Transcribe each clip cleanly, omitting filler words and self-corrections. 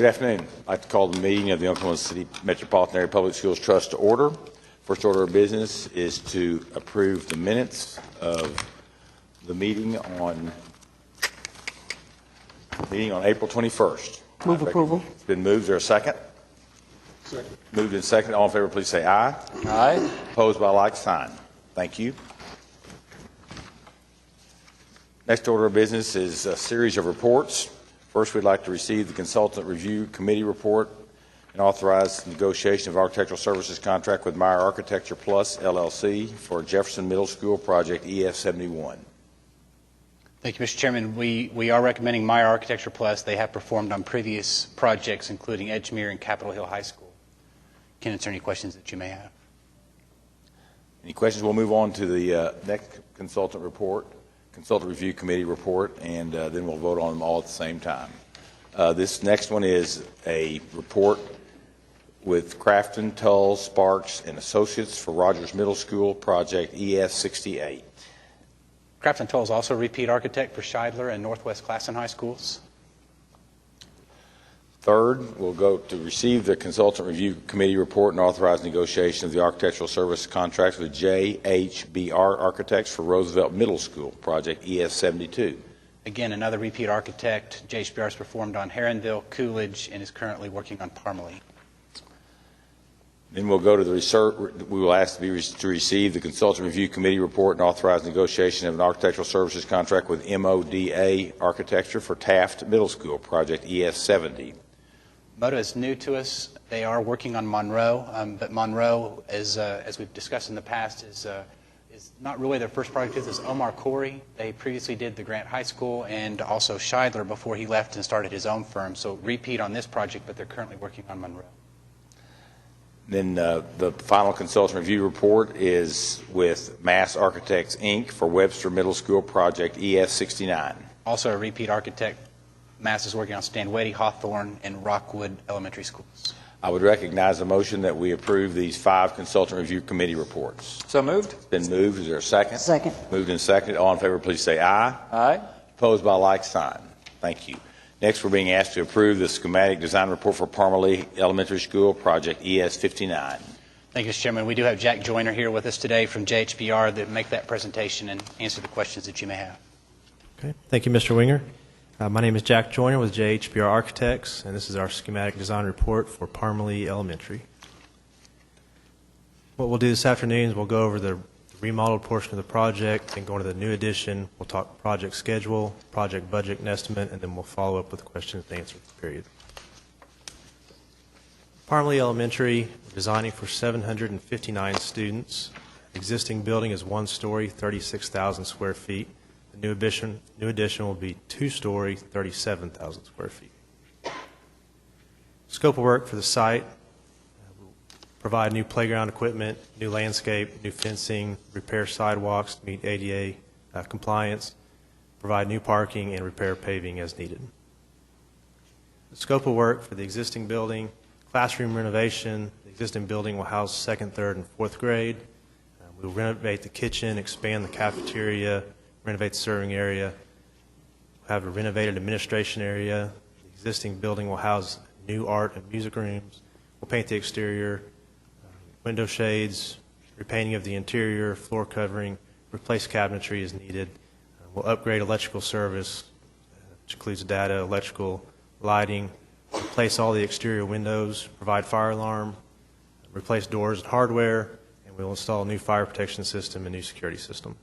Good afternoon. I'd like to call the meeting of the Oklahoma City Metropolitan Area Public Schools Trust to order. First order of business is to approve the minutes of the meeting on April 21st. Move approval. It's been moved. Is there a second? Second. Moved and seconded. All in favor, please say aye. Aye. Opposed by like sign. Thank you. Next order of business is a series of reports. First, we'd like to receive the Consultant Review Committee report and authorize negotiation of architectural services contract with Meyer Architecture Plus, LLC for Jefferson Middle School Project EF71. Thank you, Mr. Chairman. We are recommending Meyer Architecture Plus. They have performed on previous projects, including Edgemere and Capitol Hill High School. Can answer any questions that you may have. Any questions? We'll move on to the next Consultant Review Committee report, and then we'll vote on them all at the same time. This next one is a report with Crafton, Tull, Sparks, and Associates for Rogers Middle School Project EF68. Crafton Tull is also a repeat architect for Scheidler and Northwest Classen High Schools. Third, we'll go to receive the Consultant Review Committee report and authorize negotiation of the architectural service contracts with JHBR Architects for Roosevelt Middle School Project EF72. Again, another repeat architect. JHBR has performed on Heronville, Coolidge, and is currently working on Parmalee. Then we'll go to the research. We will ask to receive the Consultant Review Committee report and authorize negotiation of an architectural services contract with MODA Architecture for Taft Middle School Project EF70. MODA is new to us. They are working on Monroe, but Monroe, as we've discussed in the past, is not really their first project. This is Omar Corey. They previously did the Grant High School and also Scheidler before he left and started his own firm. So repeat on this project, but they're currently working on Monroe. Then the final Consultant Review report is with Mass Architects, Inc. for Webster Middle School Project EF69. Also a repeat architect. Mass is working on Stanwady, Hawthorne, and Rockwood Elementary Schools. I would recognize a motion that we approve these 5 Consultant Review Committee reports. So moved. It's been moved. Is there a second? Second. Moved and seconded. All in favor, please say aye. Aye. Opposed by like sign. Thank you. Next, we're being asked to approve the schematic design report for Parmalee Elementary School Project ES59. Thank you, Mr. Chairman. We do have Jack Joyner here with us today from JHBR that make that presentation and answer the questions that you may have. Okay. Thank you, Mr. Winger. My name is Jack Joyner with JHBR Architects, and this is our schematic design report for Parmalee Elementary. What we'll do this afternoon is we'll go over the remodeled portion of the project and go into the new addition. We'll talk project schedule, project budget and estimate, and then we'll follow up with questions and answers period. Parmalee Elementary, we're designing for 759 students. The existing building is 1-story, 36,000 square feet. The new addition will be 2-story, 37,000 square feet. Scope of work for the site: provide new playground equipment, new landscape, new fencing, repair sidewalks to meet ADA compliance, provide new parking, and repair paving as needed. The scope of work for the existing building: classroom renovation. The existing building will house 2nd, 3rd, and 4th grade. We will renovate the kitchen, expand the cafeteria, renovate the serving area. We'll have a renovated administration area. The existing building will house new art and music rooms. We'll paint the exterior, window shades, repainting of the interior, floor covering, replace cabinetry as needed. We'll upgrade electrical service, which includes data, electrical, lighting, replace all the exterior windows, provide fire alarm, replace doors and hardware, and we'll install a new fire protection system and new security system.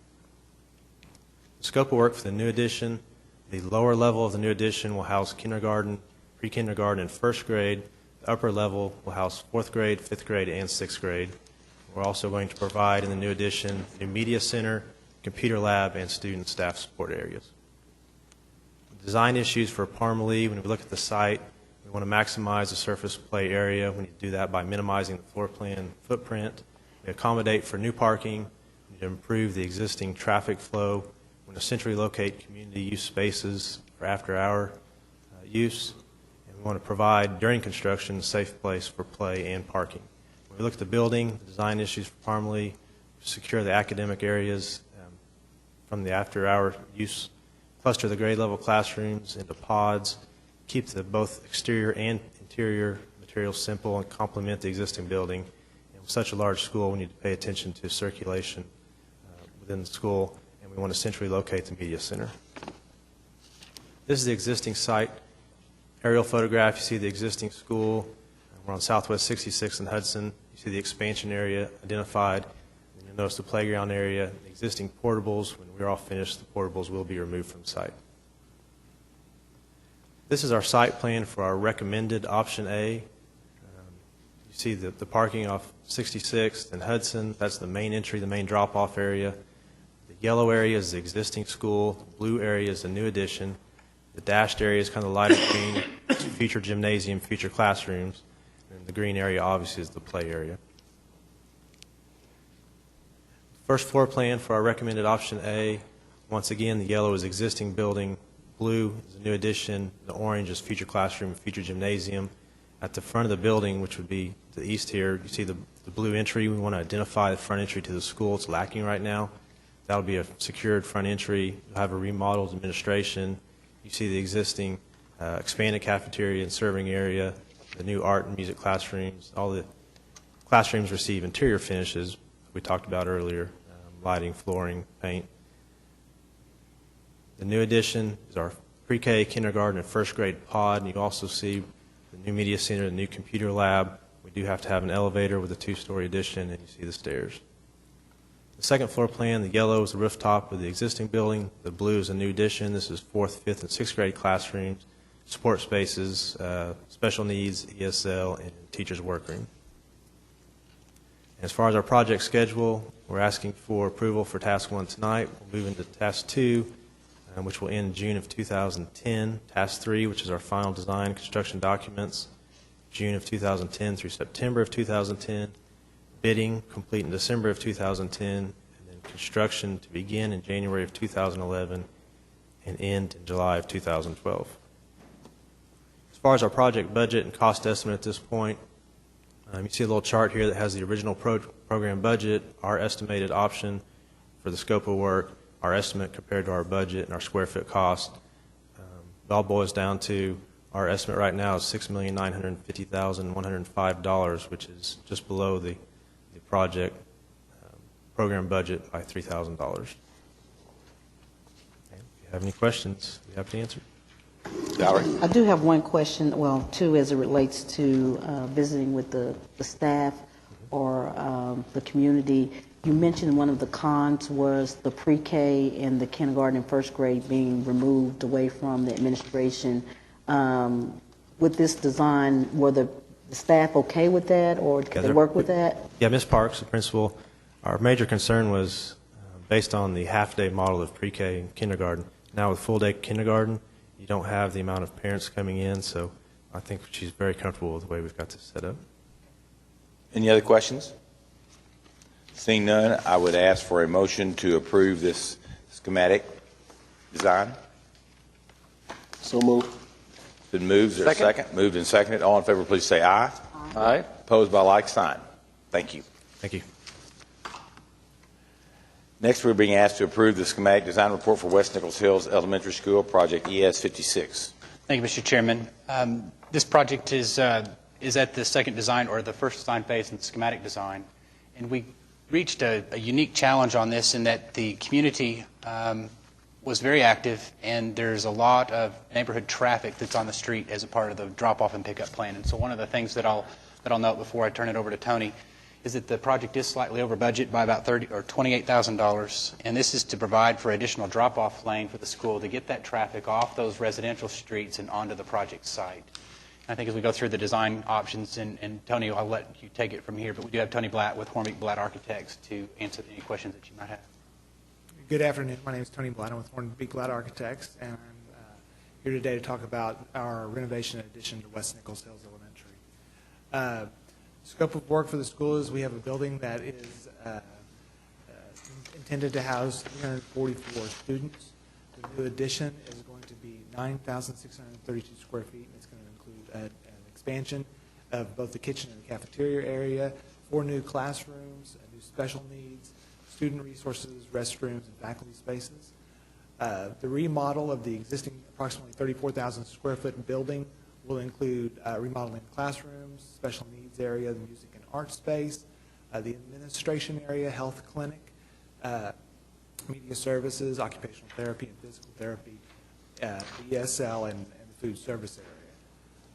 The scope of work for the new addition: the lower level of the new addition will house kindergarten, pre-kindergarten, and 1st grade. The upper level will house 4th grade, 5th grade, and 6th grade. We're also going to provide in the new addition a new media center, computer lab, and student staff support areas. Design issues for Parmalee: when we look at the site, we want to maximize the surface play area. We need to do that by minimizing the floor plan footprint. We accommodate for new parking. We need to improve the existing traffic flow. We want to centrally locate community use spaces for after-hour use. And we want to provide, during construction, a safe place for play and parking. When we look at the building, the design issues for Parmalee: secure the academic areas from the after-hour use, cluster the grade level classrooms into pods, keep both exterior and interior materials simple and complement the existing building. And with such a large school, we need to pay attention to circulation within the school, and we want to centrally locate the media center. This is the existing site. Aerial photograph, you see the existing school. We're on Southwest 66th and Hudson. You see the expansion area identified. And you'll notice the playground area, the existing portables. When we're all finished, the portables will be removed from the site. This is our site plan for our recommended option A. You see the parking off 66th and Hudson. That's the main entry, the main drop-off area. The yellow area is the existing school. The blue area is the new addition. The dashed area is kind of lighter green, future gymnasium, future classrooms. And the green area, obviously, is the play area. First floor plan for our recommended option A. Once again, the yellow is existing building. Blue is a new addition. The orange is future classroom, future gymnasium. At the front of the building, which would be to the east here, you see the blue entry. We want to identify the front entry to the school. It's lacking right now. That'll be a secured front entry. You'll have a remodeled administration. You see the existing expanded cafeteria and serving area, the new art and music classrooms. All the classrooms receive interior finishes we talked about earlier, lighting, flooring, paint. The new addition is our pre-K, kindergarten, and first grade pod. And you also see the new media center, the new computer lab. We do have to have an elevator with a 2-story addition, and you see the stairs. The second floor plan, the yellow is the rooftop of the existing building. The blue is a new addition. This is 4th, 5th, and 6th grade classrooms, support spaces, special needs, ESL, and teacher's workroom. As far as our project schedule, we're asking for approval for Task 1 tonight. We'll move into Task 2, which will end June of 2010. Task 3, which is our final design construction documents, June of 2010 through September of 2010. Bidding complete in December of 2010, and then construction to begin in January of 2011 and end in July of 2012. As far as our project budget and cost estimate at this point, you see a little chart here that has the original program budget, our estimated option for the scope of work, our estimate compared to our budget, and our square foot cost. It all boils down to our estimate right now is $6,950,105, which is just below the project program budget by $3,000. If you have any questions, you have to answer. Valerie? I do have one question, well, two, as it relates to visiting with the staff or the community. You mentioned one of the cons was the pre-K and the kindergarten and first grade being removed away from the administration. With this design, were the staff okay with that, or could they work with that? Yeah, Ms. Parks, the principal, our major concern was based on the half-day model of pre-K and kindergarten. Now with full-day kindergarten, you don't have the amount of parents coming in, so I think she's very comfortable with the way we've got this set up. Any other questions? Seeing none, I would ask for a motion to approve this schematic design. So moved. Been moved. Is there a second? Moved and seconded. All in favor, please say aye. Aye. Opposed by like sign. Thank you. Thank you. Next, we're being asked to approve the schematic design report for West Nichols Hills Elementary School, Project ES 56. Thank you, Mr. Chairman. This project is at the second design, or the first design phase in the schematic design. And we reached a unique challenge on this in that the community was very active, and there's a lot of neighborhood traffic that's on the street as a part of the drop-off and pickup plan. And so one of the things that I'll note before I turn it over to Tony is that the project is slightly over budget by about $28,000, and this is to provide for additional drop-off lane for the school to get that traffic off those residential streets and onto the project site. And I think as we go through the design options, and Tony, I'll let you take it from here, but we do have Tony Blatt with Hornbeek Blatt Architects to answer any questions that you might have. Good afternoon. My name is Tony Blatt. I'm with Hornbeek Blatt Architects, and I'm here today to talk about our renovation and addition to West Nichols Hills Elementary. Scope of work for the school is we have a building that is intended to house 344 students. The new addition is going to be 9,632 square feet, and it's going to include an expansion of both the kitchen and the cafeteria area, 4 new classrooms, new special needs, student resources, restrooms, and faculty spaces. The remodel of the existing approximately 34,000 square foot building will include remodeling classrooms, special needs area, the music and art space, the administration area, health clinic, media services, occupational therapy and physical therapy, the ESL, and the food service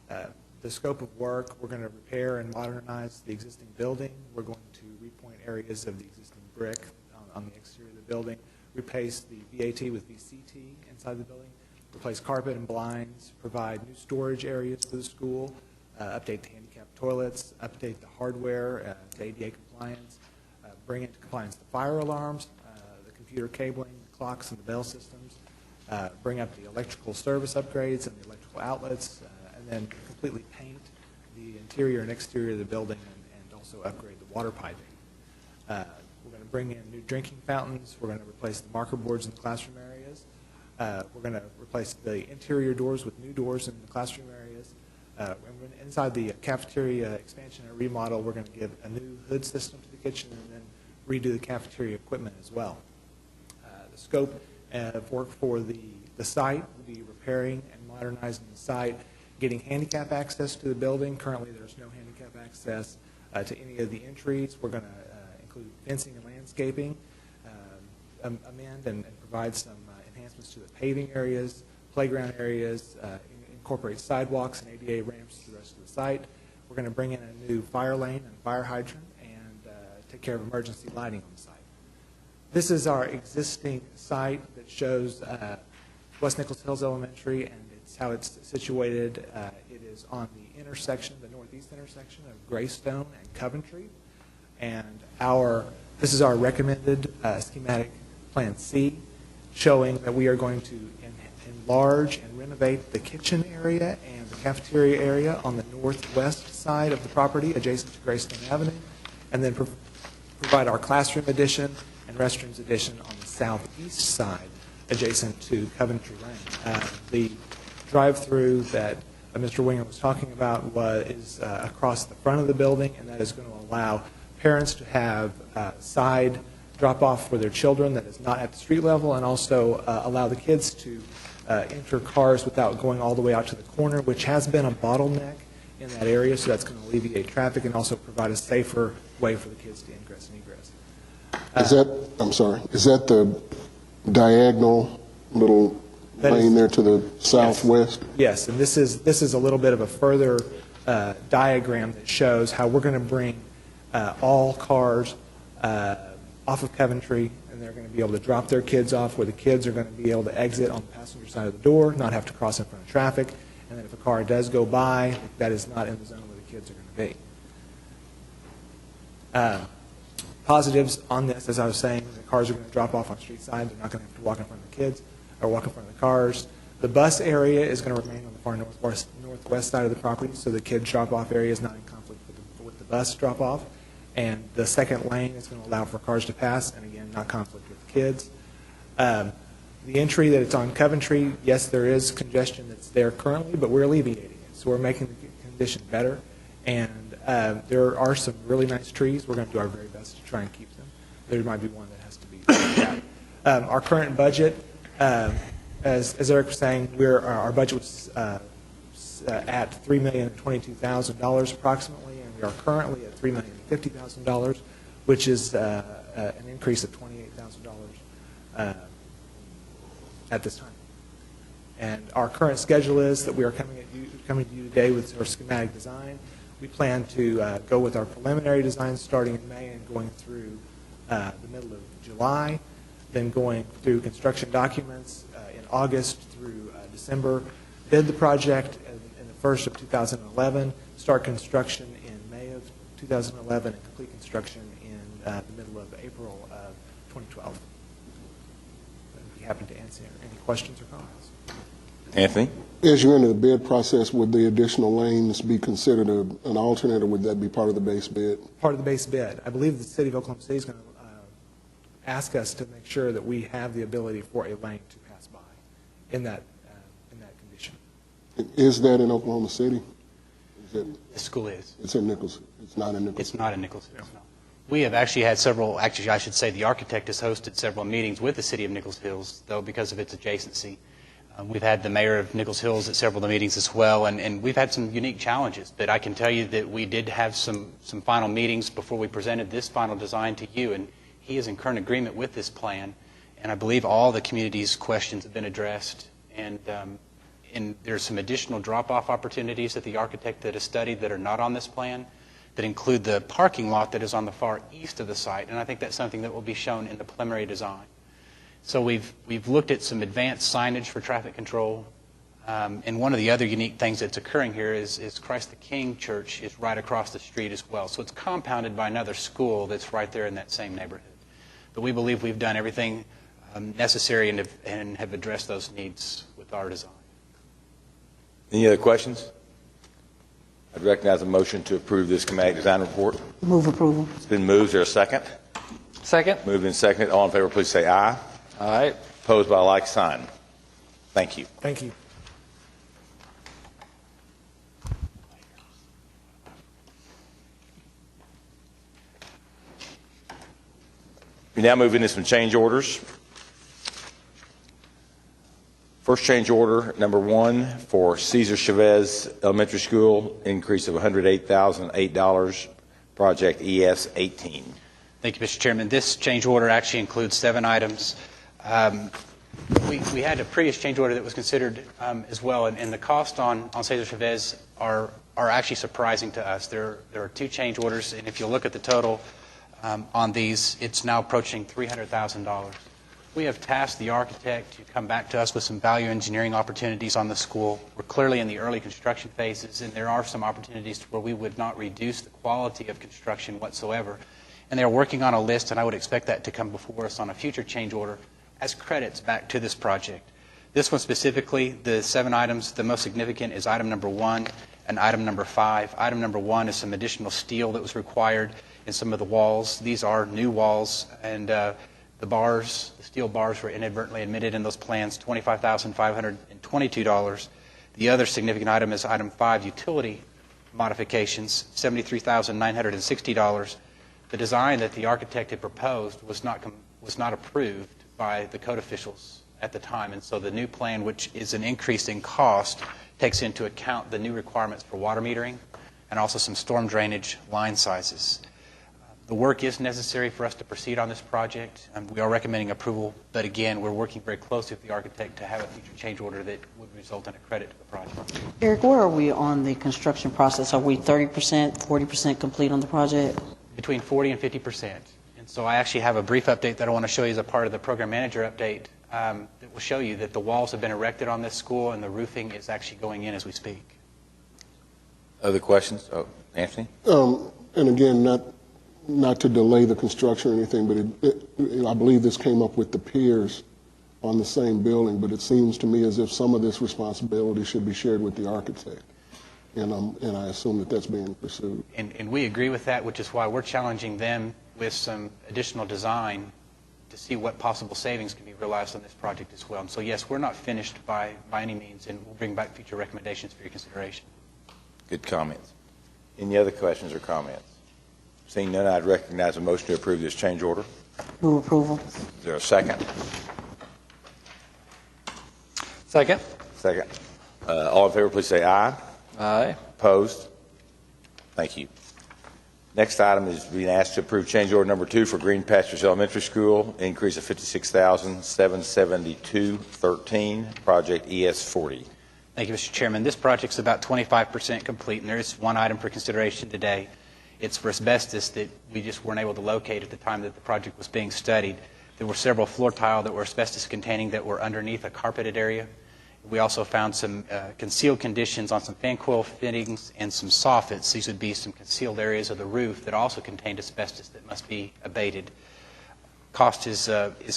area. The scope of work, we're going to repair and modernize the existing building. We're going to repoint areas of the existing brick on the exterior of the building, replace the VAT with VCT inside the building, replace carpet and blinds, provide new storage areas for the school, update the handicap toilets, update the hardware to ADA compliance, bring into compliance the fire alarms, the computer cabling, the clocks and the bell systems, bring up the electrical service upgrades and the electrical outlets, and then completely paint the interior and exterior of the building and also upgrade the water piping. We're going to bring in new drinking fountains. We're going to replace the marker boards in the classroom areas. We're going to replace the interior doors with new doors in the classroom areas. Inside the cafeteria expansion and remodel, we're going to give a new hood system to the kitchen and then redo the cafeteria equipment as well. The scope of work for the site will be repairing and modernizing the site, getting handicap access to the building. Currently, there's no handicap access to any of the entries. We're going to include fencing and landscaping, amend and provide some enhancements to the paving areas, playground areas, incorporate sidewalks and ADA ramps to the rest of the site. We're going to bring in a new fire lane and fire hydrant and take care of emergency lighting on the site. This is our existing site that shows West Nichols Hills Elementary, and it's how it's situated. It is on the intersection, the northeast intersection of Greystone and Coventry. And this is our recommended schematic Plan C, showing that we are going to enlarge and renovate the kitchen area and the cafeteria area on the northwest side of the property adjacent to Greystone Avenue, and then provide our classroom addition and restrooms addition on the southeast side adjacent to Coventry Lane. The drive-through that Mr. Winger was talking about is across the front of the building, and that is going to allow parents to have side drop-off for their children that is not at the street level, and also allow the kids to enter cars without going all the way out to the corner, which has been a bottleneck in that area, so that's going to alleviate traffic and also provide a safer way for the kids to ingress and egress. Is that the diagonal little lane there to the southwest? Yes, and this is a little bit of a further diagram that shows how we're going to bring all cars off of Coventry, and they're going to be able to drop their kids off where the kids are going to be able to exit on the passenger side of the door, not have to cross in front of traffic, and then if a car does go by, that is not in the zone where the kids are going to be. Positives on this, as I was saying, the cars are going to drop off on street side. They're not going to have to walk in front of the kids or walk in front of the cars. The bus area is going to remain on the far northwest side of the property, so the kid drop-off area is not in conflict with the bus drop-off. And the second lane is going to allow for cars to pass, and again, not conflict with the kids. The entry that it's on Coventry, yes, there is congestion that's there currently, but we're alleviating it. So we're making the condition better. And there are some really nice trees. We're going to do our very best to try and keep them. There might be one that has to be looked at. Our current budget, as Eric was saying, our budget was at $3,022,000 approximately, and we are currently at $3,050,000, which is an increase of $28,000 at this time. And our current schedule is that we are coming to you today with our schematic design. We plan to go with our preliminary design starting in May and going through the middle of July, then going through construction documents in August through December, bid the project in the first of 2011, start construction in May of 2011, and complete construction in the middle of April of 2012. I'd be happy to answer any questions or comments. Anthony? As you enter the bid process, would the additional lanes be considered an alternate, or would that be part of the base bid? Part of the base bid. I believe the city of Oklahoma City is going to ask us to make sure that we have the ability for a lane to pass by in that condition. Is that in Oklahoma City? The school is. It's in Nichols. It's not in Nichols. It's not in Nichols Hills, no. We have actually had several, actually I should say the architect has hosted several meetings with the city of Nichols Hills, though because of its adjacency. We've had the mayor of Nichols Hills at several of the meetings as well, and we've had some unique challenges. But I can tell you that we did have some final meetings before we presented this final design to you, and he is in current agreement with this plan. And I believe all the community's questions have been addressed. And there's some additional drop-off opportunities that the architect that has studied that are not on this plan, that include the parking lot that is on the far east of the site, and I think that's something that will be shown in the preliminary design. So we've looked at some advanced signage for traffic control, and one of the other unique things that's occurring here is Christ the King Church is right across the street as well. So it's compounded by another school that's right there in that same neighborhood. But we believe we've done everything necessary and have addressed those needs with our design. Any other questions? I'd recognize a motion to approve this schematic design report. Move approval. It's been moved. Is there a second? Second. Moved and seconded. All in favor, please say aye. Aye. Opposed by a like sign. Thank you. Thank you. We now move into some change orders. First change order, number 1, for Cesar Chavez Elementary School, increase of $108,008, project ES 18. Thank you, Mr. Chairman. This change order actually includes 7 items. We had a previous change order that was considered as well, and the cost on Cesar Chavez are actually surprising to us. There are 2 change orders, and if you look at the total on these, it's now approaching $300,000. We have tasked the architect to come back to us with some value engineering opportunities on the school. We're clearly in the early construction phases, and there are some opportunities where we would not reduce the quality of construction whatsoever. And they're working on a list, and I would expect that to come before us on a future change order as credits back to this project. This one specifically, the 7 items, the most significant is item number 1 and item number 5. Item number 1 is some additional steel that was required in some of the walls. These are new walls, and the steel bars were inadvertently admitted in those plans, $25,522. The other significant item is item 5, utility modifications, $73,960. The design that the architect had proposed was not approved by the code officials at the time, and so the new plan, which is an increase in cost, takes into account the new requirements for water metering and also some storm drainage line sizes. The work is necessary for us to proceed on this project, and we are recommending approval, but again, we're working very closely with the architect to have a future change order that would result in a credit to the project. Eric, where are we on the construction process? Are we 30%, 40% complete on the project? Between 40 and 50%. And so I actually have a brief update that I want to show you as a part of the program manager update that will show you that the walls have been erected on this school and the roofing is actually going in as we speak. Other questions? Oh, Anthony? And again, not to delay the construction or anything, but I believe this came up with the piers on the same building, but it seems to me as if some of this responsibility should be shared with the architect. And I assume that that's being pursued. And we agree with that, which is why we're challenging them with some additional design to see what possible savings can be realized on this project as well. And so, yes, we're not finished by any means, and we'll bring back future recommendations for your consideration. Good comments. Any other questions or comments? Seeing none, I'd recognize a motion to approve this change order. Move approval. Is there a second? Second. Second. All in favor, please say aye. Aye. Opposed? Thank you. Next item is being asked to approve change order number 2 for Green Pastures Elementary School, increase of $56,772.13, project ES 40. Thank you, Mr. Chairman. This project's about 25% complete, and there is one item for consideration today. It's for asbestos that we just weren't able to locate at the time that the project was being studied. There were several floor tile that were asbestos containing that were underneath a carpeted area. We also found some concealed conditions on some fan coil fittings and some soffits. These would be some concealed areas of the roof that also contained asbestos that must be abated. Cost is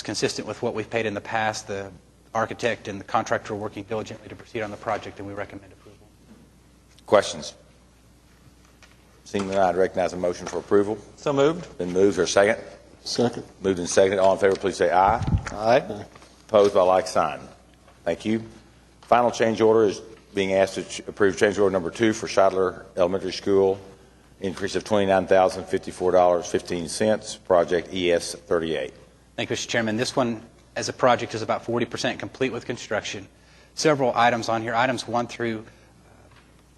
consistent with what we've paid in the past. The architect and the contractor are working diligently to proceed on the project, and we recommend approval. Questions? Seeing none, I'd recognize a motion for approval. So moved. Been moved. Or second? Second. Moved and seconded. All in favor, please say aye. Aye. Opposed by like sign. Thank you. Final change order is being asked to approve change order number 2 for Shidler Elementary School, increase of $29,054.15, project ES 38. Thank you, Mr. Chairman. This one, as a project, is about 40% complete with construction. Several items on here. Items 1 through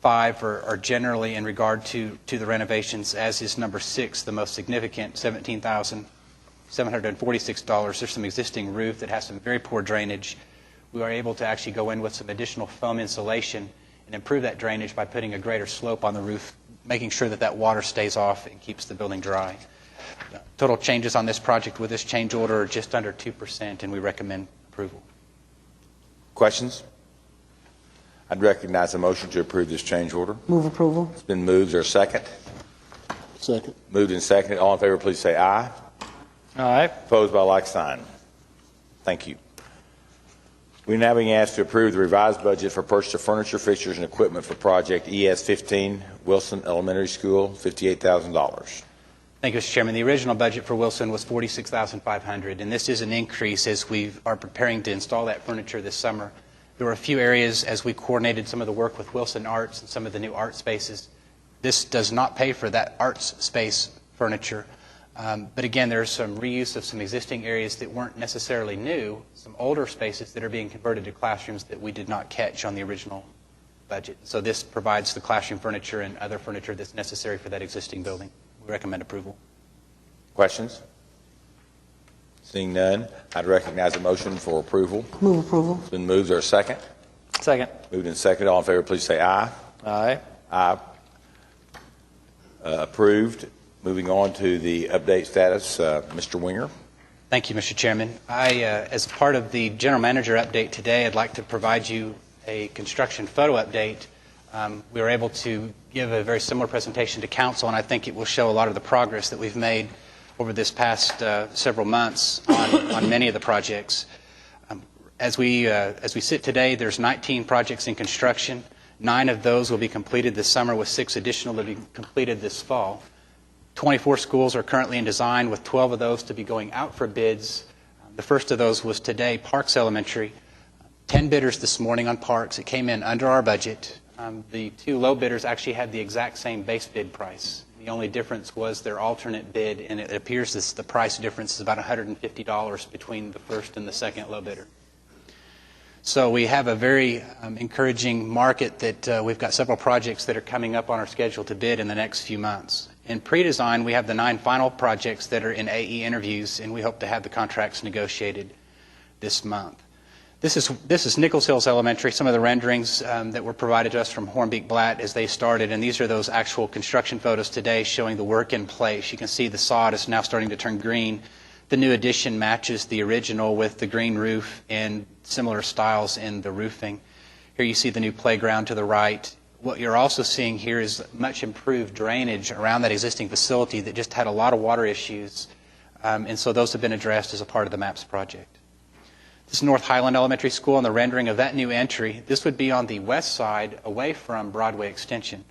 5 are generally in regard to the renovations, as is number 6, the most significant, $17,746. There's some existing roof that has some very poor drainage. We are able to actually go in with some additional foam insulation and improve that drainage by putting a greater slope on the roof, making sure that that water stays off and keeps the building dry. Total changes on this project with this change order are just under 2%, and we recommend approval. Questions? I'd recognize a motion to approve this change order. Move approval. It's been moved. Is there a second? Second. Moved and seconded. All in favor, please say aye. Aye. Opposed by like sign. Thank you. We're now being asked to approve the revised budget for purchase of furniture, fixtures, and equipment for project ES 15, Wilson Elementary School, $58,000. Thank you, Mr. Chairman. The original budget for Wilson was $46,500, and this is an increase as we are preparing to install that furniture this summer. There were a few areas as we coordinated some of the work with Wilson Arts and some of the new art spaces. This does not pay for that arts space furniture. But again, there's some reuse of some existing areas that weren't necessarily new, some older spaces that are being converted to classrooms that we did not catch on the original budget. So this provides the classroom furniture and other furniture that's necessary for that existing building. We recommend approval. Questions? Seeing none, I'd recognize a motion for approval. Move approval. It's been moved. Is there a second? Second. Moved and seconded. All in favor, please say aye. Aye. Aye. Approved. Moving on to the update status, Mr. Winger. Thank you, Mr. Chairman. As part of the general manager update today, I'd like to provide you a construction photo update. We were able to give a very similar presentation to council, and I think it will show a lot of the progress that we've made over this past several months on many of the projects. As we sit today, there's 19 projects in construction. 9 of those will be completed this summer, with 6 additional to be completed this fall. 24 schools are currently in design, with 12 of those to be going out for bids. The first of those was today, Parks Elementary. 10 bidders this morning on Parks. It came in under our budget. The 2 low bidders actually had the exact same base bid price. The only difference was their alternate bid, and it appears that the price difference is about $150 between the first and the second low bidder. So we have a very encouraging market that we've got several projects that are coming up on our schedule to bid in the next few months. In pre-design, we have the 9 final projects that are in AE interviews, and we hope to have the contracts negotiated this month. This is Nichols Hills Elementary, some of the renderings that were provided to us from Hornbeak Blatt as they started, and these are those actual construction photos today showing the work in place. You can see the sod is now starting to turn green. The new addition matches the original with the green roof and similar styles in the roofing. Here you see the new playground to the right. What you're also seeing here is much improved drainage around that existing facility that just had a lot of water issues, and so those have been addressed as a part of the MAPS project. This is North Highland Elementary School, and the rendering of that new entry. This would be on the west side away from Broadway Extension.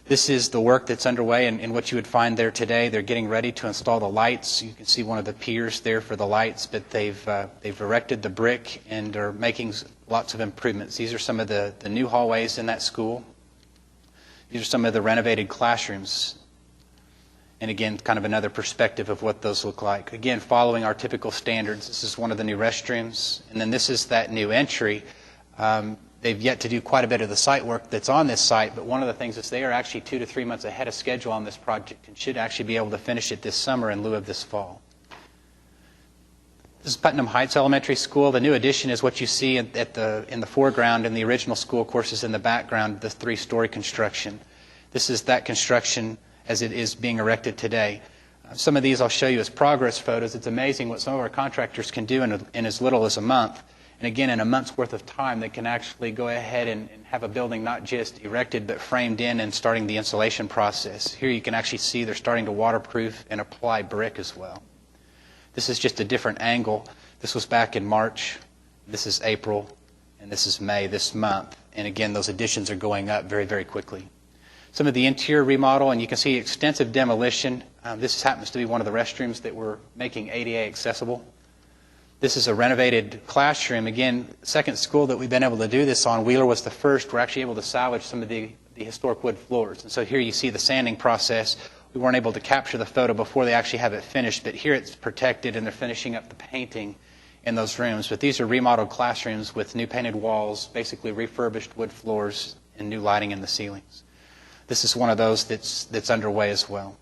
This is the work that's underway, and what you would find there today. They're getting ready to install the lights. You can see one of the piers there for the lights, but they've erected the brick and are making lots of improvements. These are some of the new hallways in that school. These are some of the renovated classrooms. And again, kind of another perspective of what those look like. Again, following our typical standards. This is one of the new restrooms. And then this is that new entry. They've yet to do quite a bit of the site work that's on this site, but one of the things is they are actually 2 to 3 months ahead of schedule on this project and should actually be able to finish it this summer in lieu of this fall. This is Putnam Heights Elementary School. The new addition is what you see in the foreground, and the original school, of course, is in the background, the 3-story construction. This is that construction as it is being erected today. Some of these I'll show you as progress photos. It's amazing what some of our contractors can do in as little as a month. And again, in a month's worth of time, they can actually go ahead and have a building not just erected but framed in and starting the installation process. Here you can actually see they're starting to waterproof and apply brick as well. This is just a different angle. This was back in March. This is April. And this is May this month. And again, those additions are going up very, very quickly. Some of the interior remodel, and you can see extensive demolition. This happens to be one of the restrooms that we're making ADA accessible. This is a renovated classroom. Again, second school that we've been able to do this on. Wheeler was the first. We're actually able to salvage some of the the historic wood floors. And so here you see the sanding process. We weren't able to capture the photo before they actually have it finished, but here it's protected and they're finishing up the painting in those rooms. But these are remodeled classrooms with new painted walls, basically refurbished wood floors, and new lighting in the ceilings. This is one of those that's underway as well.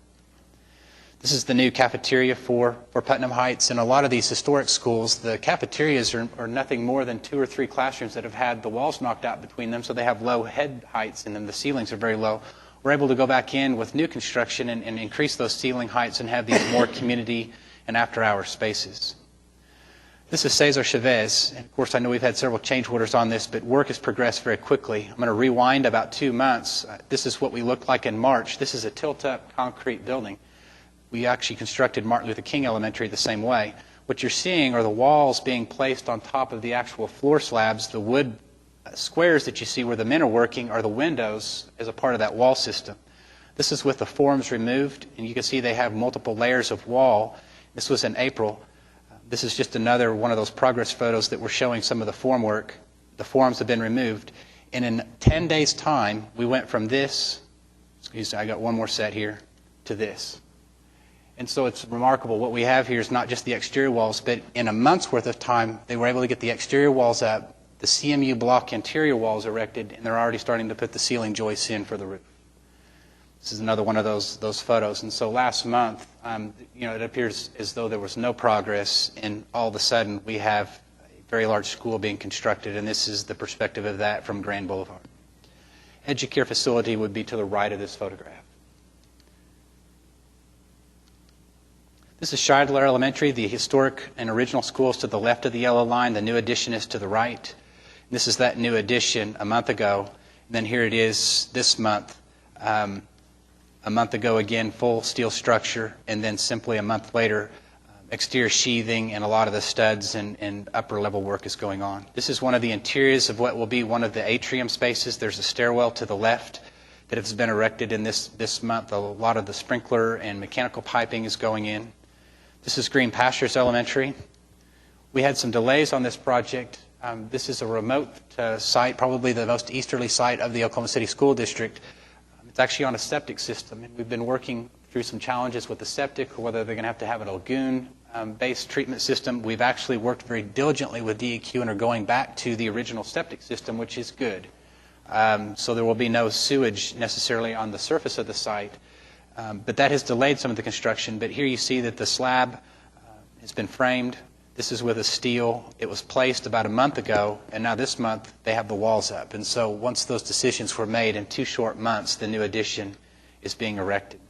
This is the new cafeteria for Putnam Heights. In a lot of these historic schools, the cafeterias are nothing more than 2 or 3 classrooms that have had the walls knocked out between them, so they have low head heights and then the ceilings are very low. We're able to go back in with new construction and increase those ceiling heights and have these more community and after-hour spaces. This is Cesar Chavez, and of course I know we've had several change orders on this, but work has progressed very quickly. I'm going to rewind about 2 months. This is what we looked like in March. This is a tilt-up concrete building. We actually constructed Martin Luther King Elementary the same way. What you're seeing are the walls being placed on top of the actual floor slabs. The wood squares that you see where the men are working are the windows as a part of that wall system. This is with the forms removed, and you can see they have multiple layers of wall. This was in April. This is just another one of those progress photos that we're showing some of the form work. The forms have been removed. And in 10 days' time, we went from this, excuse me, I got one more set here, to this. And so it's remarkable. What we have here is not just the exterior walls, but in a month's worth of time, they were able to get the exterior walls up, the CMU block interior walls erected, and they're already starting to put the ceiling joists in for the roof. This is another one of those photos. And so last month, it appears as though there was no progress, and all of a sudden we have a very large school being constructed, and this is the perspective of that from Grand Boulevard. Educare facility would be to the right of this photograph. This is Scheidler Elementary. The historic and original school is to the left of the yellow line. The new addition is to the right. And this is that new addition a month ago. And then here it is this month. A month ago, again, full steel structure. And then simply a month later, exterior sheathing and a lot of the studs and upper level work is going on. This is one of the interiors of what will be one of the atrium spaces. There's a stairwell to the left that has been erected in this month. A lot of the sprinkler and mechanical piping is going in. This is Green Pastures Elementary. We had some delays on this project. This is a remote site, probably the most easterly site of the Oklahoma City School District. It's actually on a septic system, and we've been working through some challenges with the septic, or whether they're going to have a lagoon-based treatment system. We've actually worked very diligently with DEQ and are going back to the original septic system, which is good. So there will be no sewage necessarily on the surface of the site. But that has delayed some of the construction. But here you see that the slab has been framed. This is with a steel. It was placed about a month ago, and now this month they have the walls up. And so once those decisions were made in 2 short months, the new addition is being erected.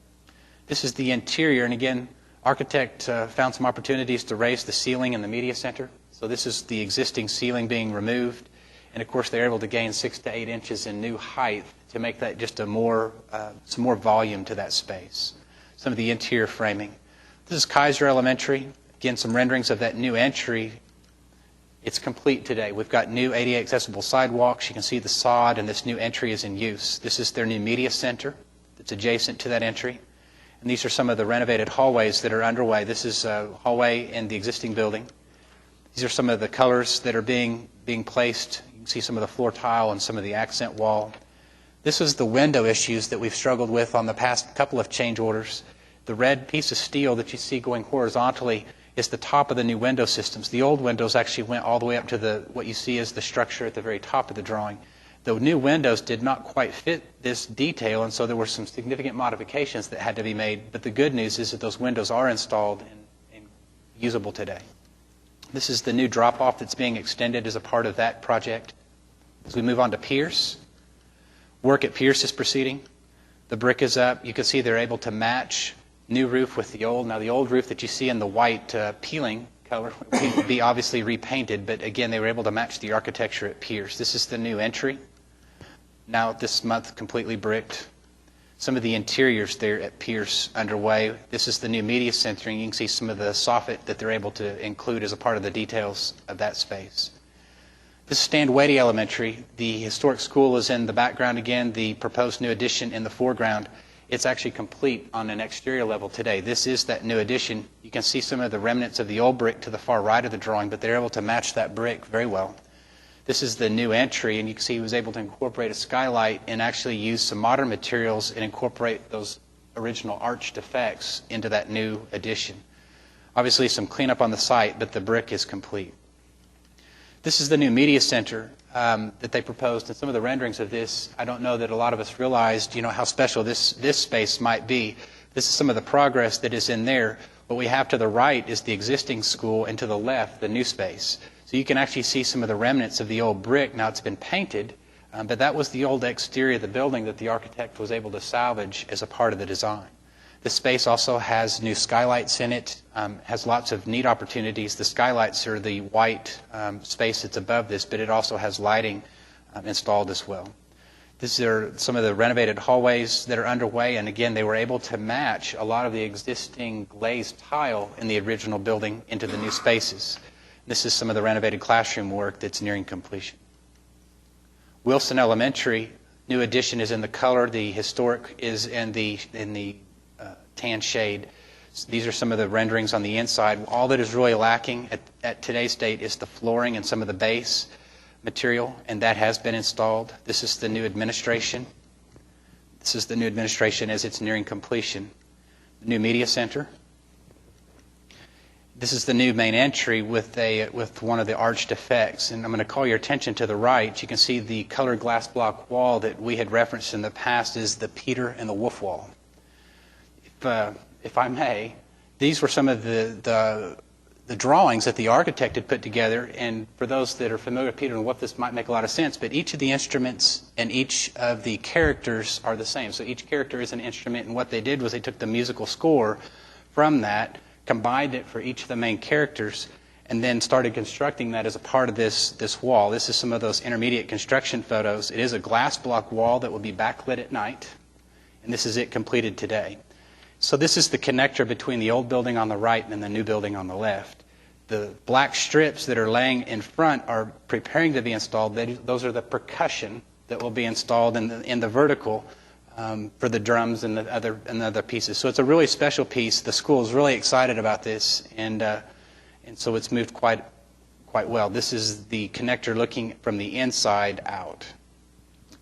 This is the interior, and again, architect found some opportunities to raise the ceiling in the media center. So this is the existing ceiling being removed, and of course they're able to gain 6 to 8 inches in new height to make that just some more volume to that space. Some of the interior framing. This is Kaiser Elementary. Again, some renderings of that new entry. It's complete today. We've got new ADA accessible sidewalks. You can see the sod, and this new entry is in use. This is their new media center that's adjacent to that entry. And these are some of the renovated hallways that are underway. This is a hallway in the existing building. These are some of the colors that are being placed. You can see some of the floor tile and some of the accent wall. This is the window issues that we've struggled with on the past couple of change orders. The red piece of steel that you see going horizontally is the top of the new window systems. The old windows actually went all the way up to what you see as the structure at the very top of the drawing. The new windows did not quite fit this detail, and so there were some significant modifications that had to be made. But the good news is that those windows are installed and usable today. This is the new drop-off that's being extended as a part of that project. As we move on to Pierce, work at Pierce is proceeding. The brick is up. You can see they're able to match new roof with the old. Now, the old roof that you see in the white peeling color would be obviously repainted, but again, they were able to match the architecture at Pierce. This is the new entry. Now, this month, completely bricked. Some of the interiors there at Pierce underway. This is the new media center, and you can see some of the soffit that they're able to include as a part of the details of that space. This is Stand-Waite Elementary. The historic school is in the background again, the proposed new addition in the foreground. It's actually complete on an exterior level today. This is that new addition. You can see some of the remnants of the old brick to the far right of the drawing, but they're able to match that brick very well. This is the new entry, and you can see he was able to incorporate a skylight and actually use some modern materials and incorporate those original arched effects into that new addition. Obviously, some cleanup on the site, but the brick is complete. This is the new media center that they proposed, and some of the renderings of this, I don't know that a lot of us realized, how special this space might be. This is some of the progress that is in there. What we have to the right is the existing school, and to the left, the new space. So you can actually see some of the remnants of the old brick. Now it's been painted, but that was the old exterior of the building that the architect was able to salvage as a part of the design. This space also has new skylights in it, has lots of neat opportunities. The skylights are the white space that's above this, but it also has lighting installed as well. These are some of the renovated hallways that are underway, and again, they were able to match a lot of the existing glazed tile in the original building into the new spaces. This is some of the renovated classroom work that's nearing completion. Wilson Elementary, new addition is in the color. The historic is in the tan shade. These are some of the renderings on the inside. All that is really lacking at today's date is the flooring and some of the base material, and that has been installed. This is the new administration. This is the new administration as it's nearing completion. The new media center. This is the new main entry with one of the arched effects, and I'm going to call your attention to the right. You can see the colored glass block wall that we had referenced in the past is the Peter and the Wolf wall. If I may, these were some of the drawings that the architect had put together, and for those that are familiar with Peter and Wolf, this might make a lot of sense, but each of the instruments and each of the characters are the same. So each character is an instrument, and what they did was they took the musical score from that, combined it for each of the main characters, and then started constructing that as a part of this wall. This is some of those intermediate construction photos. It is a glass block wall that will be backlit at night, and this is it completed today. So this is the connector between the old building on the right and the new building on the left. The black strips that are laying in front are preparing to be installed. Those are the percussion that will be installed in the vertical for the drums and the other pieces. So it's a really special piece. The school is really excited about this, and so it's moved quite well. This is the connector looking from the inside out.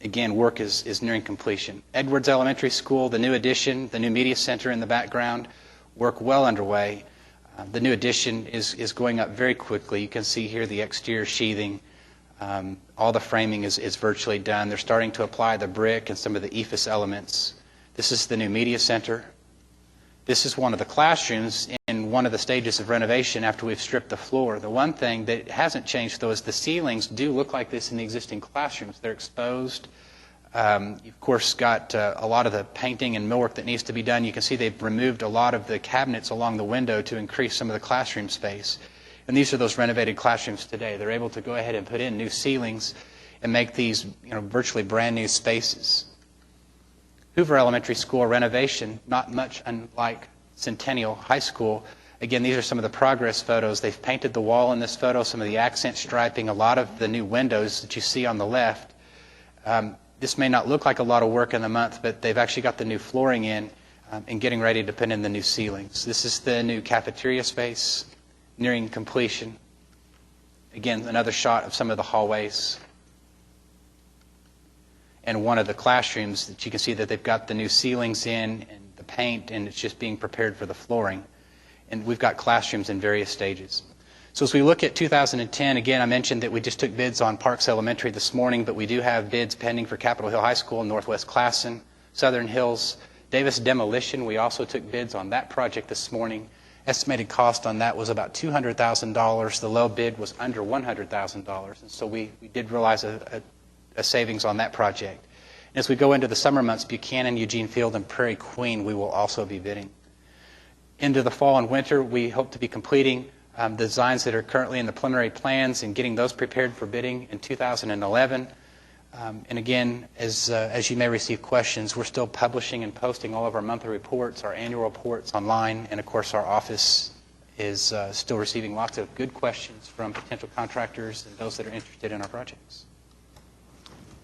Again, work is nearing completion. Edwards Elementary School, the new addition, the new media center in the background, work well underway. The new addition is going up very quickly. You can see here the exterior sheathing. All the framing is virtually done. They're starting to apply the brick and some of the ephes elements. This is the new media center. This is one of the classrooms in one of the stages of renovation after we've stripped the floor. The one thing that hasn't changed, though, is the ceilings do look like this in the existing classrooms. They're exposed. You've, of course, got a lot of the painting and millwork that needs to be done. You can see they've removed a lot of the cabinets along the window to increase some of the classroom space. And these are those renovated classrooms today. They're able to go ahead and put in new ceilings and make these virtually brand new spaces. Hoover Elementary School renovation, not much unlike Centennial High School. Again, these are some of the progress photos. They've painted the wall in this photo, some of the accent striping, a lot of the new windows that you see on the left. This may not look like a lot of work in a month, but they've actually got the new flooring in and getting ready to put in the new ceilings. This is the new cafeteria space nearing completion. Again, another shot of some of the hallways. And one of the classrooms that you can see that they've got the new ceilings in and the paint, and it's just being prepared for the flooring. And we've got classrooms in various stages. So as we look at 2010, again, I mentioned that we just took bids on Parks Elementary this morning, but we do have bids pending for Capitol Hill High School, Northwest Classen, Southern Hills, Davis Demolition. We also took bids on that project this morning. Estimated cost on that was about $200,000. The low bid was under $100,000. And so we did realize a savings on that project. And as we go into the summer months, Buchanan, Eugene Field, and Prairie Queen, we will also be bidding. Into the fall and winter, we hope to be completing the designs that are currently in the preliminary plans and getting those prepared for bidding in 2011. And again, as you may receive questions, we're still publishing and posting all of our monthly reports, our annual reports online, and of course our office is still receiving lots of good questions from potential contractors and those that are interested in our projects.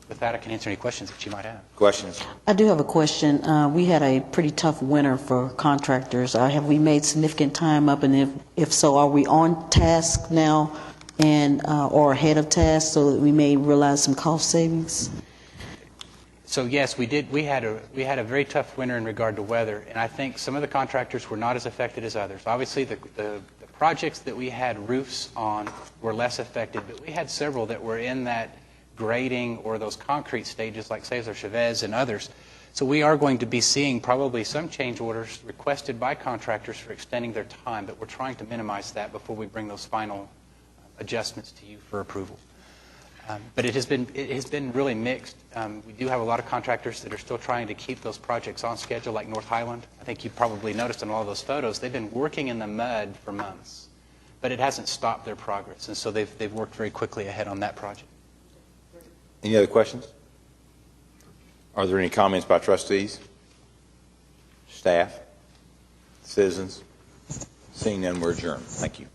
With that, I can answer any questions that you might have. Questions? I do have a question. We had a pretty tough winter for contractors. Have we made significant time up, and if so, are we on task now and, or ahead of task so that we may realize some cost savings? So yes, we did. We had a very tough winter in regard to weather, and I think some of the contractors were not as affected as others. Obviously, the projects that we had roofs on were less affected, but we had several that were in that grading or those concrete stages like Cesar Chavez and others. So we are going to be seeing probably some change orders requested by contractors for extending their time, but we're trying to minimize that before we bring those final adjustments to you for approval. But it has been really mixed. We do have a lot of contractors that are still trying to keep those projects on schedule, like North Highland. I think you probably noticed in all of those photos, they've been working in the mud for months, but it hasn't stopped their progress, and so they've worked very quickly ahead on that project. Any other questions? Are there any comments by trustees, staff, citizens? Seeing none, we're adjourned. Thank you.